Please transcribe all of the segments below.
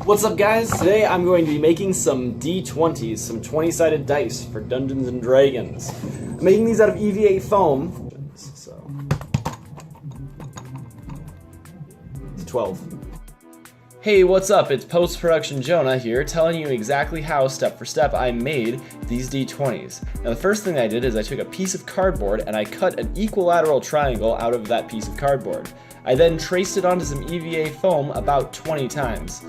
What's up, guys? Today I'm going to be making some D20s, some 20-sided dice for Dungeons & Dragons. I'm making these out of EVA foam, so it's 12. Hey, what's up? It's Post-Production Jonah here, telling you exactly how, step for step, I made these D20s. Now, the first thing I did is I took a piece of cardboard and I cut an equilateral triangle out of that piece of cardboard. I then traced it onto some EVA foam about 20 times.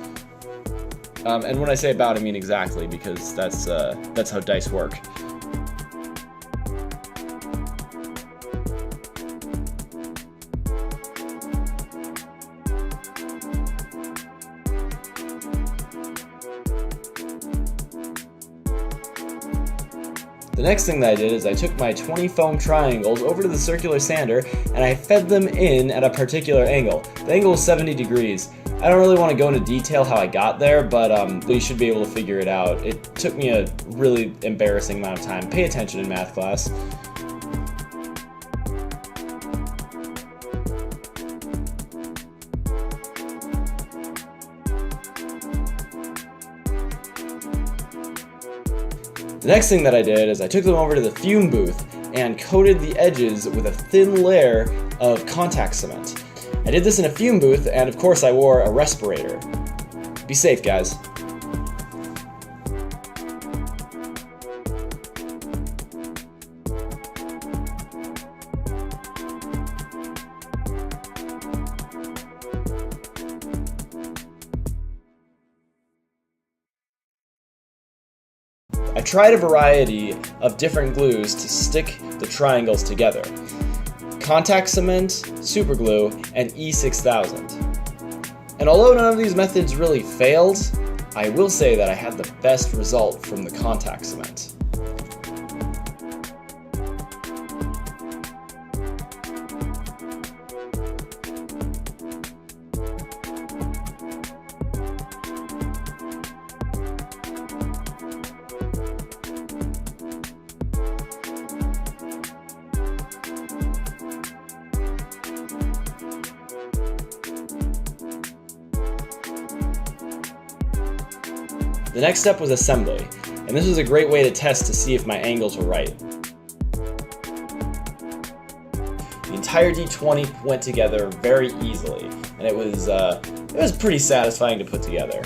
And when I say about, I mean exactly, because that's how dice work. The next thing that I did is I took my 20 foam triangles over to the circular sander and I fed them in at a particular angle. The angle was 70 degrees. I don't really want to go into detail how I got there, but you should be able to figure it out. It took me a really embarrassing amount of time. Pay attention in math class. The next thing that I did is I took them over to the fume booth and coated the edges with a thin layer of contact cement. I did this in a fume booth, and of course I wore a respirator. Be safe, guys. I tried a variety of different glues to stick the triangles together. Contact cement, super glue, and E6000. And although none of these methods really failed, I will say that I had the best result from the contact cement. The next step was assembly, and this was a great way to test to see if my angles were right. The entire D20 went together very easily, and it was pretty satisfying to put together.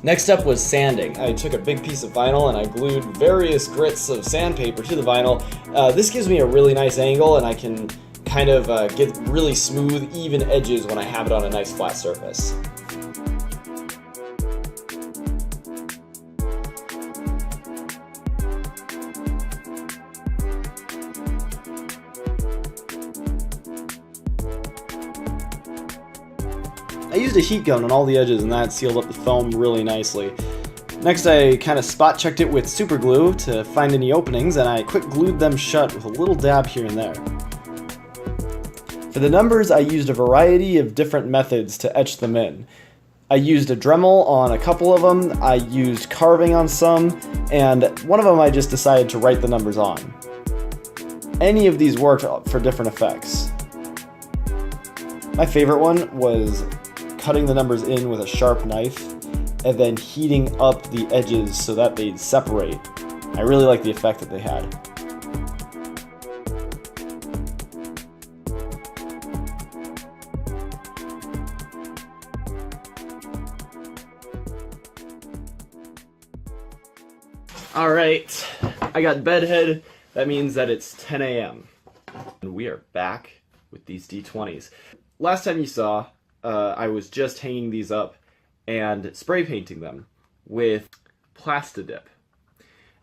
Next up was sanding. I took a big piece of vinyl and I glued various grits of sandpaper to the vinyl. This gives me a really nice angle and I can kind of get really smooth, even edges when I have it on a nice flat surface. I used a heat gun on all the edges and that sealed up the foam really nicely. Next, I kind of spot checked it with super glue to find any openings, and I quick glued them shut with a little dab here and there. For the numbers, I used a variety of different methods to etch them in. I used a Dremel on a couple of them, I used carving on some, and one of them I just decided to write the numbers on. Any of these worked for different effects. My favorite one was cutting the numbers in with a sharp knife and then heating up the edges so that they'd separate. I really like the effect that they had. Alright, I got bedhead. That means that it's 10 a.m. And we are back with these D20s. Last time you saw, I was just hanging these up and spray painting them with Plastidip.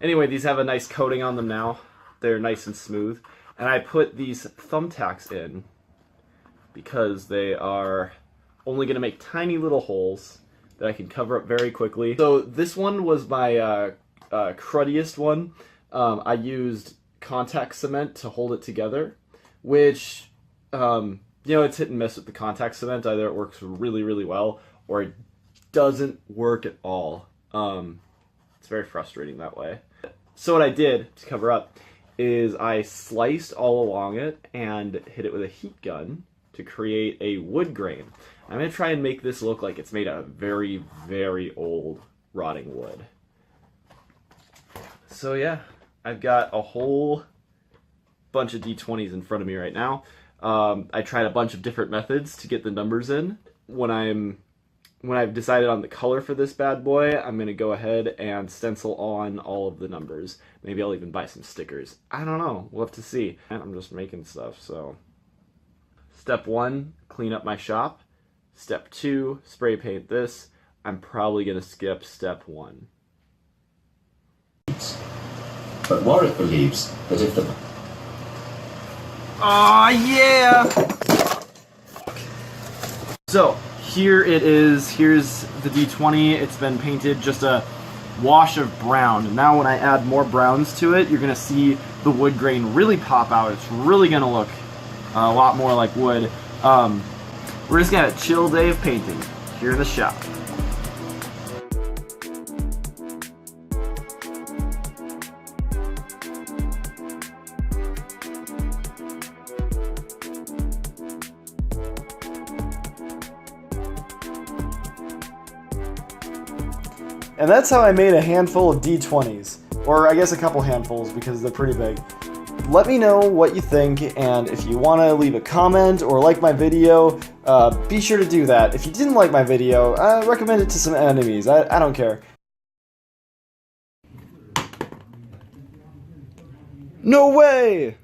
Anyway, these have a nice coating on them now. They're nice and smooth. And I put these thumbtacks in because they are only going to make tiny little holes that I can cover up very quickly. So this one was my cruddiest one. I used contact cement to hold it together, which, you know, it's hit and miss with the contact cement. Either it works really, really well, or it doesn't work at all. It's very frustrating that way. So what I did to cover up is I sliced all along it and hit it with a heat gun to create a wood grain. I'm going to try and make this look like it's made out of very, very old rotting wood. So yeah, I've got a whole bunch of D20s in front of me right now. I tried a bunch of different methods to get the numbers in. When I've decided on the color for this bad boy, I'm going to go ahead and stencil on all of the numbers. Maybe I'll even buy some stickers. I don't know. We'll have to see. I'm just making stuff, so. Step 1, clean up my shop. Step 2, spray paint this. I'm probably going to skip step 1. But Warwick believes that if the... Aw, yeah! So, here it is. Here's the D20. It's been painted just a wash of brown. Now when I add more browns to it, you're going to see the wood grain really pop out. It's really going to look a lot more like wood. We're just going to have a chill day of painting here in the shop. And that's how I made a handful of D20s, or I guess a couple handfuls because they're pretty big. Let me know what you think, and if you want to leave a comment or like my video, be sure to do that. If you didn't like my video, recommend it to some enemies. I don't care. No way!